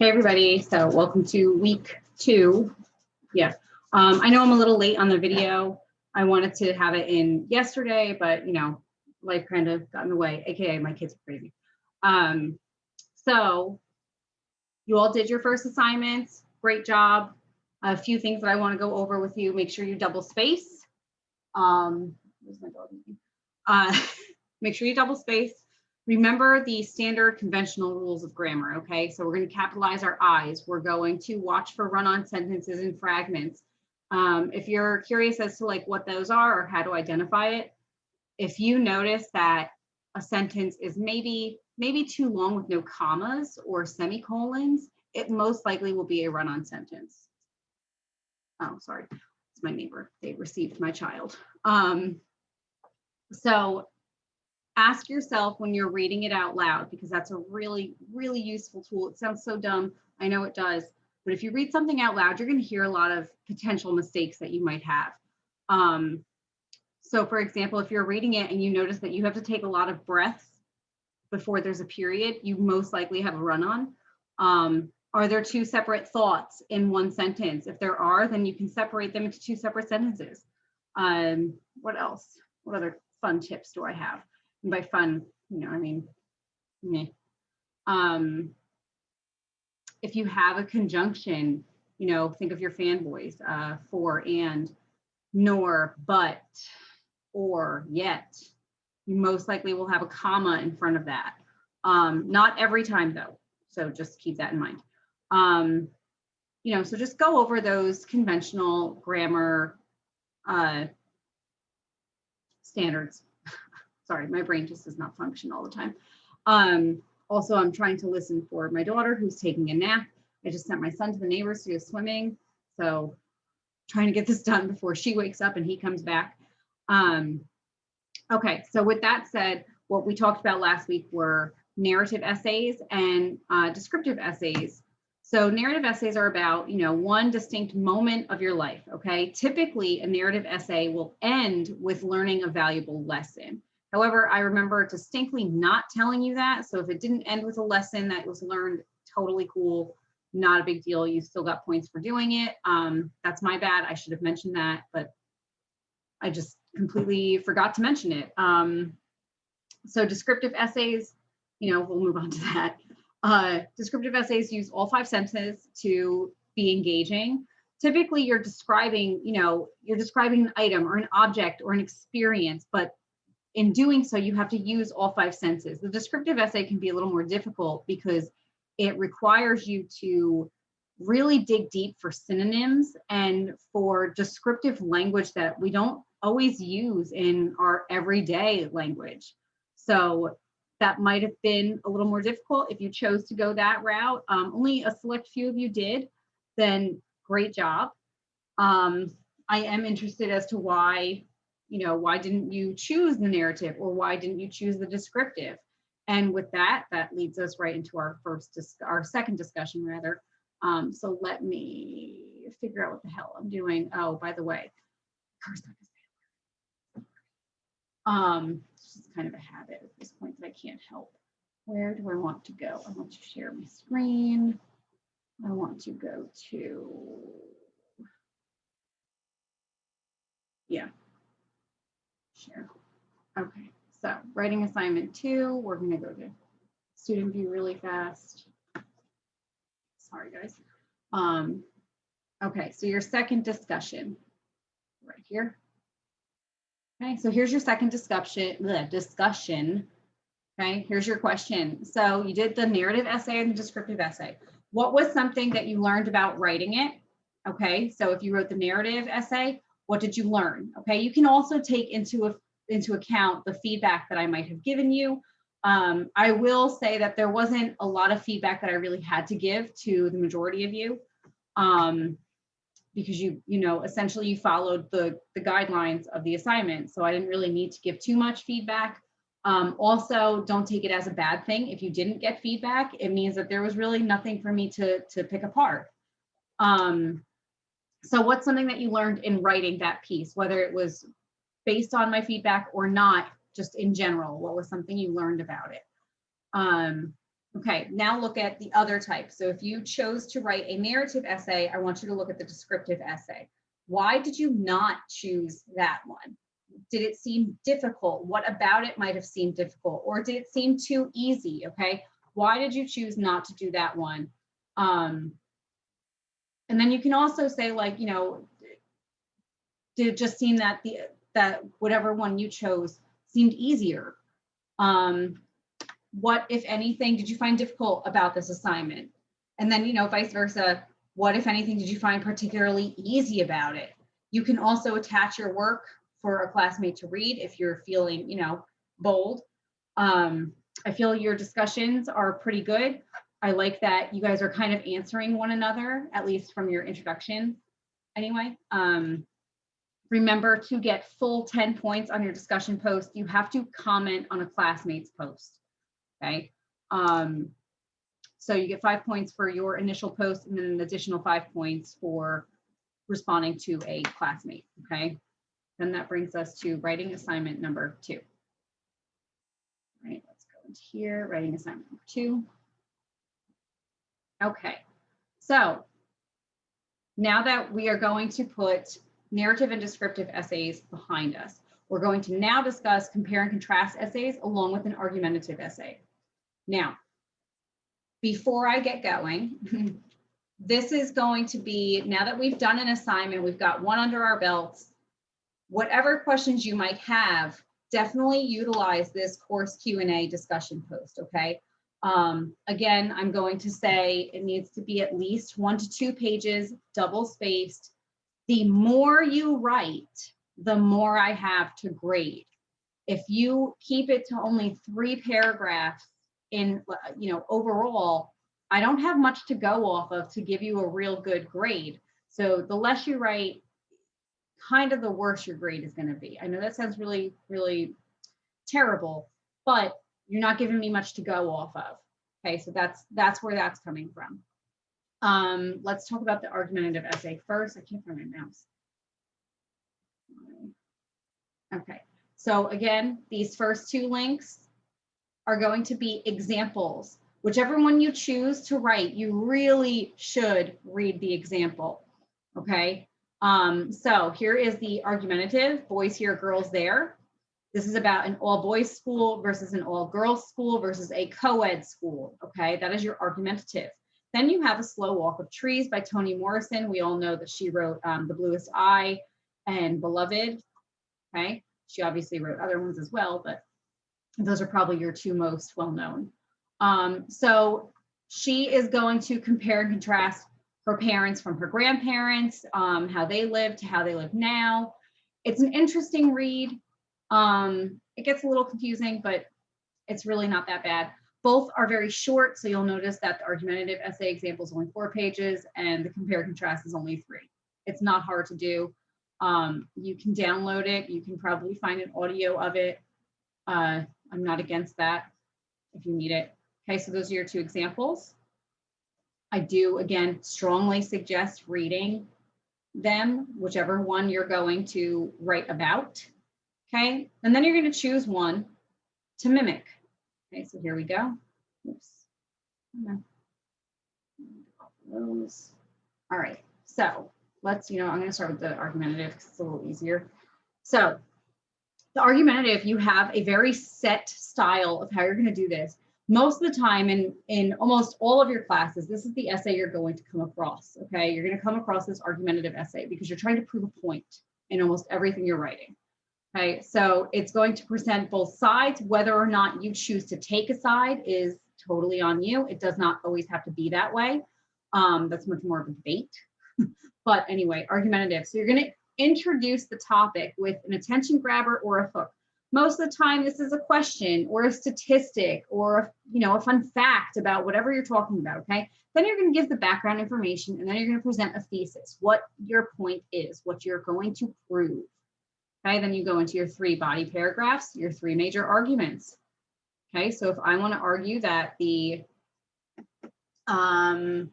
Hey everybody, so welcome to week 2. Yeah, I know I'm a little late on the video. I wanted to have it in yesterday, but you know, life kind of got in the way, aka my kids are crazy. So you all did your first assignments, great job. A few things that I want to go over with you. Make sure you double space. Where's my dog? Make sure you double space. Remember the standard conventional rules of grammar, okay? So we're going to capitalize our I's. We're going to watch for run-on sentences and fragments. If you're curious as to like what those are or how to identify it, if you notice that a sentence is maybe too long with no commas or semicolons, it most likely will be a run-on sentence. Oh, sorry, it's my neighbor. They received my child. So ask yourself when you're reading it out loud, because that's a really, really useful tool. It sounds so dumb. I know it does. But if you read something out loud, you're going to hear a lot of potential mistakes that you might have. So for example, if you're reading it and you notice that you have to take a lot of breaths before there's a period, you most likely have a run-on. Are there two separate thoughts in one sentence? If there are, then you can separate them into two separate sentences. What else? What other fun tips do I have? And by fun, you know, I mean, meh. If you have a conjunction, you know, think of your fanboys, for, and, nor, but, or, yet. You most likely will have a comma in front of that. Not every time though, so just keep that in mind. You know, so just go over those conventional grammar standards. Sorry, my brain just does not function all the time. Also, I'm trying to listen for my daughter who's taking a nap. I just sent my son to the neighbors to go swimming. So trying to get this done before she wakes up and he comes back. Okay, so with that said, what we talked about last week were narrative essays and descriptive essays. So narrative essays are about, you know, one distinct moment of your life, okay? Typically, a narrative essay will end with learning a valuable lesson. However, I remember distinctly not telling you that. So if it didn't end with a lesson that was learned, totally cool, not a big deal. You still got points for doing it. That's my bad. I should have mentioned that, but I just completely forgot to mention it. So descriptive essays, you know, we'll move on to that. Descriptive essays use all 5 senses to be engaging. Typically, you're describing, you know, you're describing an item or an object or an experience, but in doing so, you have to use all 5 senses. The descriptive essay can be a little more difficult because it requires you to really dig deep for synonyms and for descriptive language that we don't always use in our everyday language. So that might have been a little more difficult if you chose to go that route. Only a select few of you did, then great job. I am interested as to why, you know, why didn't you choose the narrative or why didn't you choose the descriptive? And with that, that leads us right into our second discussion rather. So let me figure out what the hell I'm doing. Oh, by the way, it's just kind of a habit at this point that I can't help. Where do I want to go? I want to share my screen. I want to go to, yeah, share. Okay, so writing assignment 2, we're gonna go to student view really fast. Sorry, guys. Okay, so your second discussion right here. Okay, so here's your second discussion. Okay, here's your question. So you did the narrative essay and the descriptive essay. What was something that you learned about writing it? Okay, so if you wrote the narrative essay, what did you learn? Okay, you can also take into account the feedback that I might have given you. I will say that there wasn't a lot of feedback that I really had to give to the majority of you. Because you know, essentially you followed the guidelines of the assignment. So I didn't really need to give too much feedback. Also, don't take it as a bad thing. If you didn't get feedback, it means that there was really nothing for me to pick apart. So what's something that you learned in writing that piece, whether it was based on my feedback or not, just in general, what was something you learned about it? Okay, now look at the other type. So if you chose to write a narrative essay, I want you to look at the descriptive essay. Why did you not choose that one? Did it seem difficult? What about it might have seemed difficult? Or did it seem too easy? Okay, why did you choose not to do that one? And then you can also say, like, you know, did it just seem that that whatever one you chose seemed easier? What, if anything, did you find difficult about this assignment? And then, you know, vice versa. What, if anything, did you find particularly easy about it? You can also attach your work for a classmate to read if you're feeling, you know, bold. I feel your discussions are pretty good. I like that you guys are kind of answering one another, at least from your introduction. Anyway, remember to get full 10 points on your discussion post. You have to comment on a classmate's post. Okay. So you get 5 points for your initial post and then an additional 5 points for responding to a classmate. Okay. Then that brings us to writing assignment number 2. All right, let's go into here, writing assignment number 2. Okay. So now that we are going to put narrative and descriptive essays behind us, we're going to now discuss compare and contrast essays along with an argumentative essay. Now, before I get going, this is going to be, now that we've done an assignment, we've got one under our belts, whatever questions you might have, definitely utilize this course Q&A discussion post, okay? Again, I'm going to say it needs to be at least 1 to 2 pages, double spaced. The more you write, the more I have to grade. If you keep it to only 3 paragraphs in, you know, overall, I don't have much to go off of to give you a real good grade. So the less you write, kind of the worse your grade is going to be. I know that sounds really, really terrible, but you're not giving me much to go off of. Okay, so that's where that's coming from. Let's talk about the argumentative essay first. I can't find my mouse. Okay, so again, these first 2 links are going to be examples. Whichever one you choose to write, you really should read the example, okay? So here is the argumentative, boys here, girls there. This is about an all-boys school versus an all-girls school versus a co-ed school, okay? That is your argumentative. Then you have A Slow Walk of Trees by Toni Morrison. We all know that she wrote The Bluest Eye and Beloved, okay? She obviously wrote other ones as well, but those are probably your 2 most well-known. So she is going to compare and contrast her parents from her grandparents, how they lived to how they live now. It's an interesting read. It gets a little confusing, but it's really not that bad. Both are very short, so you'll notice that the argumentative essay example is only 4 pages and the compare and contrast is only 3. It's not hard to do. You can download it. You can probably find an audio of it. I'm not against that if you need it. Okay, so those are your 2 examples. I do, again, strongly suggest reading them, whichever one you're going to write about. Okay, and then you're going to choose one to mimic. Okay, so here we go. Oops. All right, so let's, I'm going to start with the argumentative because it's a little easier. So the argumentative, you have a very set style of how you're going to do this. Most of the time in almost all of your classes, this is the essay you're going to come across, okay? You're going to come across this argumentative essay because you're trying to prove a point in almost everything you're writing, okay? So it's going to present both sides. Whether or not you choose to take a side is totally on you. It does not always have to be that way. That's much more of a debate. But anyway, argumentative. So you're going to introduce the topic with an attention grabber or a hook. Most of the time, this is a question or a statistic or a fun fact about whatever you're talking about, okay? Then you're going to give the background information, and then you're going to present a thesis, what your point is, what you're going to prove, okay? Then you go into your 3 body paragraphs, your 3 major arguments, okay? So if I want to argue that the, oh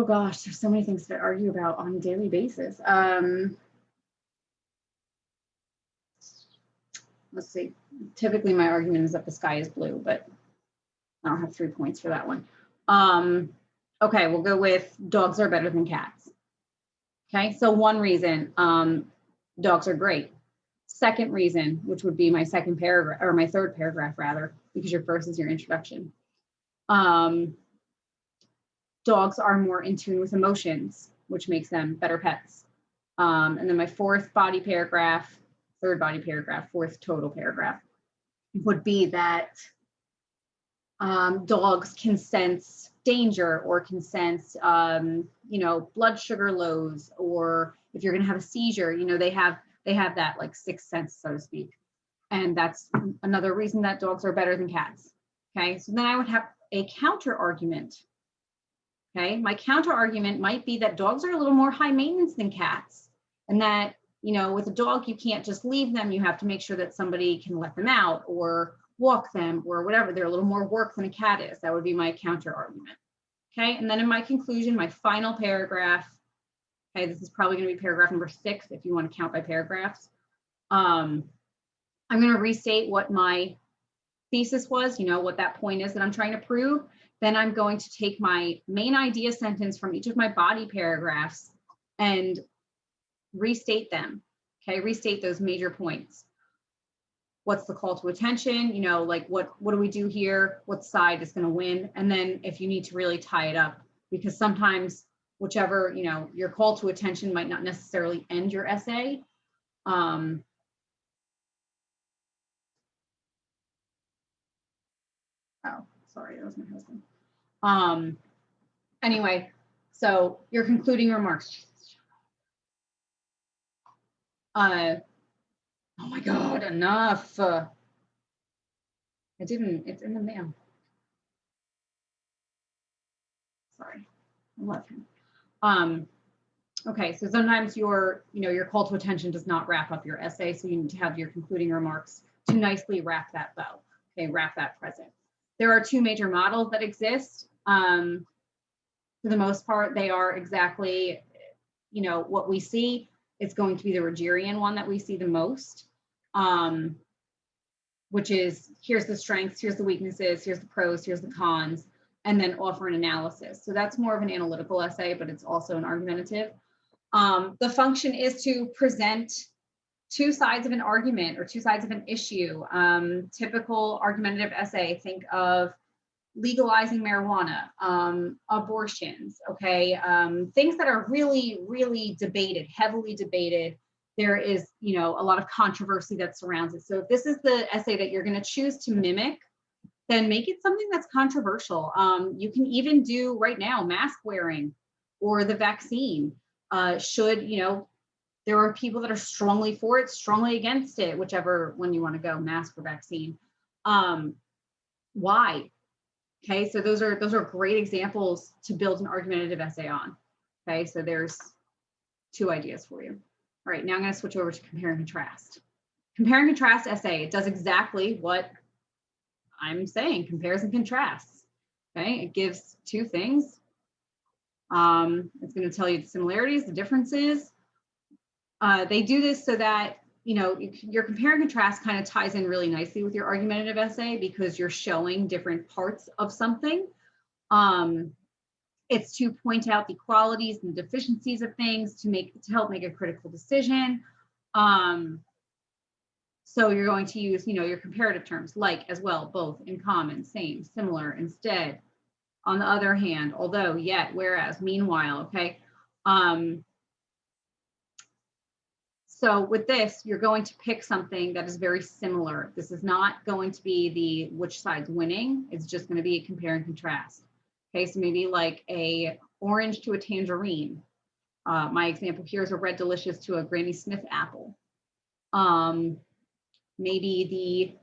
gosh, there's so many things to argue about on a daily basis. let's see. Typically my argument is that the sky is blue, but I don't have 3 points for that one. Okay, we'll go with dogs are better than cats. Okay, so one reason, dogs are great. Second reason, which would be my second paragraph, or my third paragraph rather, because your first is your introduction. Dogs are more in tune with emotions, which makes them better pets. And then my fourth body paragraph, third body paragraph, fourth total paragraph would be that dogs can sense danger or can sense, blood sugar lows, or if you're going to have a seizure, they have that like sixth sense, so to speak. And that's another reason that dogs are better than cats. Okay, so then I would have a counter argument. Okay, my counter argument might be that dogs are a little more high maintenance than cats, and that, with a dog, you can't just leave them. You have to make sure that somebody can let them out or walk them or whatever. They're a little more work than a cat is. That would be my counter argument. Okay, and then in my conclusion, my final paragraph, okay, this is probably going to be paragraph number 6 if you want to count by paragraphs. I'm going to restate what my thesis was, what that point is that I'm trying to prove. Then I'm going to take my main idea sentence from each of my body paragraphs and restate them. Okay, restate those major points. What's the call to attention? Like what do we do here? What side is going to win? And then if you need to really tie it up, because sometimes whichever, your call to attention might not necessarily end your essay. Oh, sorry, that was my husband. Anyway, so your concluding remarks. Oh my God, enough. It's in the mail. Sorry, I love him. Okay, so sometimes your call to attention does not wrap up your essay, so you need to have your concluding remarks to nicely wrap that bow. Okay, wrap that present. There are 2 major models that exist. For the most part, they are exactly, what we see. It's going to be the Rogerian one that we see the most, which is here's the strengths, here's the weaknesses, here's the pros, here's the cons, and then offer an analysis. So that's more of an analytical essay, but it's also an argumentative. The function is to present 2 sides of an argument or 2 sides of an issue. Typical argumentative essay, think of legalizing marijuana, abortions, okay, things that are really, really debated, heavily debated. There is, a lot of controversy that surrounds it. So if this is the essay that you're going to choose to mimic, then make it something that's controversial. You can even do right now mask wearing or the vaccine. There are people that are strongly for it, strongly against it, whichever one you want to go, mask or vaccine. Why? Okay, so those are great examples to build an argumentative essay on. Okay, so there's 2 ideas for you. All right, now I'm going to switch over to compare and contrast. Compare and contrast essay, it does exactly what I'm saying, compares and contrasts. Okay, it gives 2 things. It's going to tell you the similarities, the differences. They do this so that your compare and contrast kind of ties in really nicely with your argumentative essay because you're showing different parts of something. It's to point out the qualities and deficiencies of things to help make a critical decision. So you're going to use, your comparative terms like, as well, both, in common, same, similar, instead, on the other hand, although, yet, whereas, meanwhile, okay? So with this, you're going to pick something that is very similar. This is not going to be the which side's winning. It's just going to be a compare and contrast. Okay, so maybe like a orange to a tangerine. My example here is a Red Delicious to a Granny Smith apple. Maybe the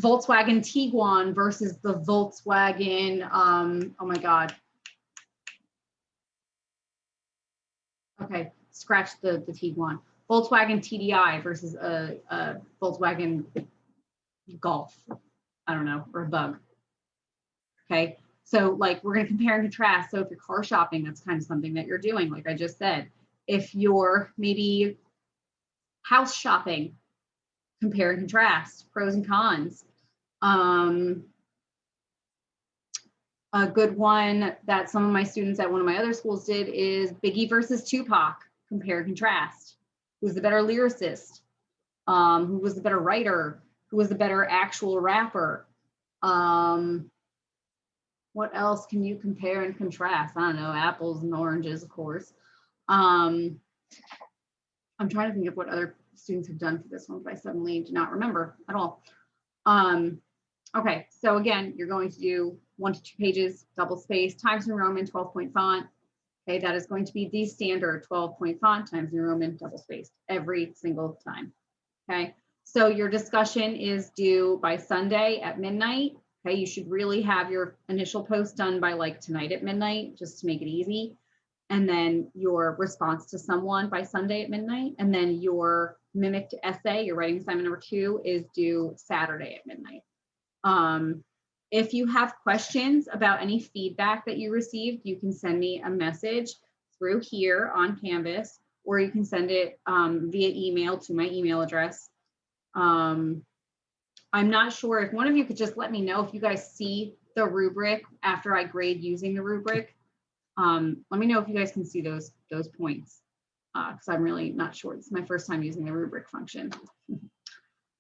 Volkswagen Tiguan versus the Volkswagen, oh my God. Okay, scratch the Tiguan. Volkswagen TDI versus a Volkswagen Golf, I don't know, or a Bug. Okay, so like we're going to compare and contrast. So if you're car shopping, that's kind of something that you're doing, like I just said. If you're maybe house shopping, compare and contrast, pros and cons. A good one that some of my students at one of my other schools did is Biggie versus Tupac, compare and contrast. Who's the better lyricist? Who was the better writer? Who was the better actual rapper? What else can you compare and contrast? I don't know, apples and oranges, of course. I'm trying to think of what other students have done for this one, but I suddenly do not remember at all. Okay, so again, you're going to do 1 to 2 pages, double space, Times New Roman, 12-point font. Okay, that is going to be the standard 12-point font, Times New Roman, double spaced every single time. Okay, so your discussion is due by Sunday at midnight. Okay, you should really have your initial post done by like tonight at midnight, just to make it easy. And then your response to someone by Sunday at midnight. And then your mimicked essay, your writing assignment number 2, is due Saturday at midnight. If you have questions about any feedback that you received, you can send me a message through here on Canvas, or you can send it via email to my email address. I'm not sure if one of you could just let me know if you guys see the rubric after I grade using the rubric. Let me know if you guys can see those points, because I'm really not sure. This is my first time using the rubric function.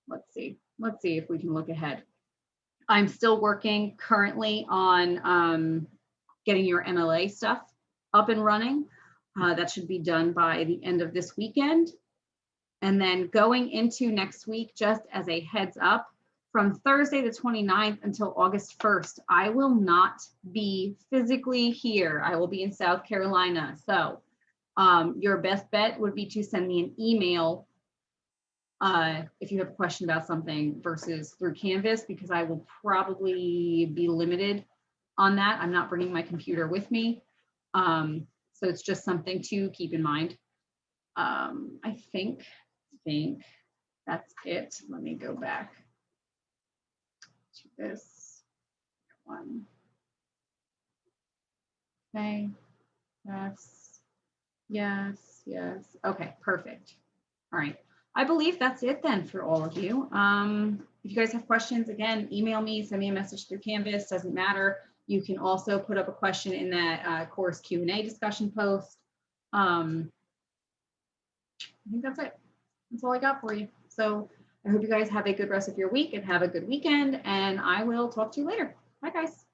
Let's see if we can look ahead. I'm still working currently on getting your MLA stuff up and running. That should be done by the end of this weekend. And then going into next week, just as a heads up, from Thursday the 29th until August 1st, I will not be physically here. I will be in South Carolina. So your best bet would be to send me an email if you have a question about something versus through Canvas, because I will probably be limited on that. I'm not bringing my computer with me. So it's just something to keep in mind. I think that's it. Let me go back to this one. Okay, yes. Okay, perfect. All right. I believe that's it then for all of you. If you guys have questions, again, email me, send me a message through Canvas, doesn't matter. You can also put up a question in that course Q&A discussion post. I think that's it. That's all I got for you. So I hope you guys have a good rest of your week and have a good weekend, and I will talk to you later. Bye, guys.